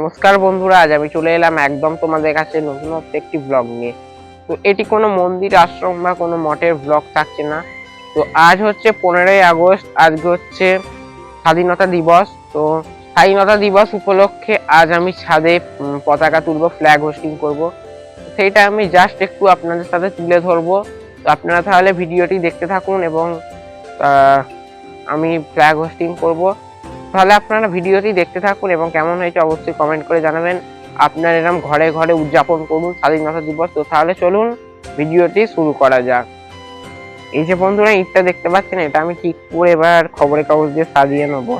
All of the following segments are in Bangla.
নমস্কার বন্ধুরা, আজ আমি চলে এলাম একদম তোমাদের কাছে নতুনত্ব একটি ব্লগ নিয়ে। তো এটি কোনো মন্দির, আশ্রম বা কোনো মঠের ব্লগ থাকছে না। তো আজ হচ্ছে 15ই আগস্ট, আজকে হচ্ছে স্বাধীনতা দিবস। তো স্বাধীনতা দিবস উপলক্ষে আজ আমি ছাদে পতাকা তুলবো, ফ্ল্যাগ হোস্টিং করব। সেইটা আমি জাস্ট একটু আপনাদের সাথে তুলে ধরবো। তো আপনারা তাহলে ভিডিওটি দেখতে থাকুন এবং আমি ফ্ল্যাগ হোস্টিং করব। তাহলে আপনারা ভিডিওটি দেখতে থাকুন এবং কেমন হয়েছে অবশ্যই কমেন্ট করে জানাবেন। আপনারা এরকম ঘরে ঘরে উদযাপন করুন স্বাধীনতা দিবস। তো তাহলে চলুন ভিডিওটি শুরু করা যাক। এই যে বন্ধুরা ইটটা দেখতে পাচ্ছেন, এটা আমি ঠিক করে এবার খবরের কাগজ দিয়ে সাজিয়ে নেবো।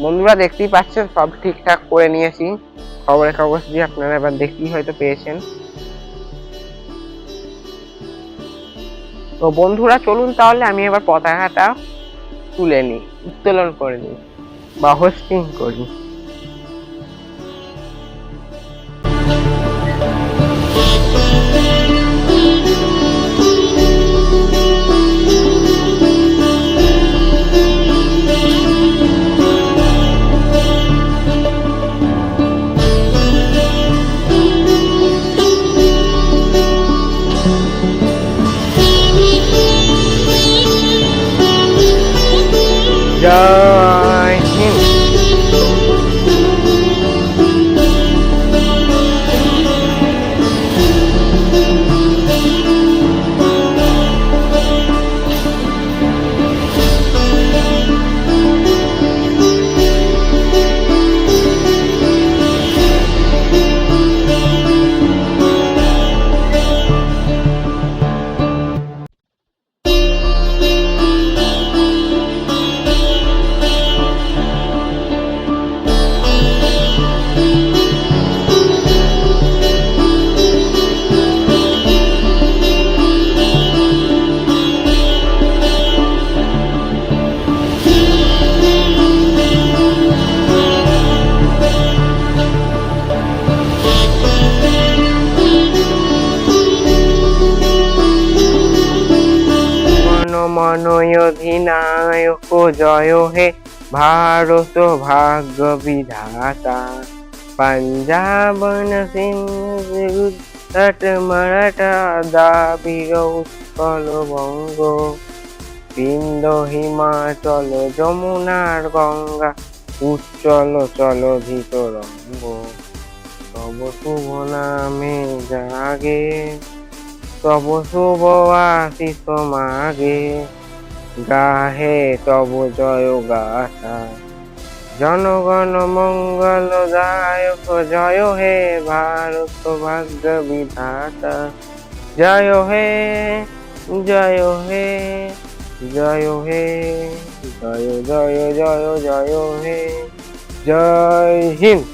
বন্ধুরা দেখতেই পাচ্ছেন সব ঠিকঠাক করে নিয়েছি খবরের কাগজ দিয়ে। আপনারা এবার দেখতেই হয়তো পেয়েছেন। তো বন্ধুরা চলুন তাহলে আমি এবার পতাকাটা তুলে নিই, উত্তোলন করে নিই বা হোস্টিং করি। জয় হিন্দ। মনয় অধিনায়ক জয় হে ভারত ভাগ্য বিধাতা, পাঞ্জাব সিন্ধ গুজরাট মারাঠা দ্রাবিড় উৎকল বঙ্গ, বিন্দ হিমাচল যমুনার গঙ্গা, উচ্চল চল ভিতরঙ্গ, তব শুভ নামে জাগে তব শুভ আশিস মাগে, গাহে তব জয় গাথা। জনগণ মঙ্গল দায়ক, জয় হে ভারত ভাগ্য বিধাতা। জয় হে, জয় হে, জয় হে, জয় জয় জয় জয় হে। জয় হিন্দ।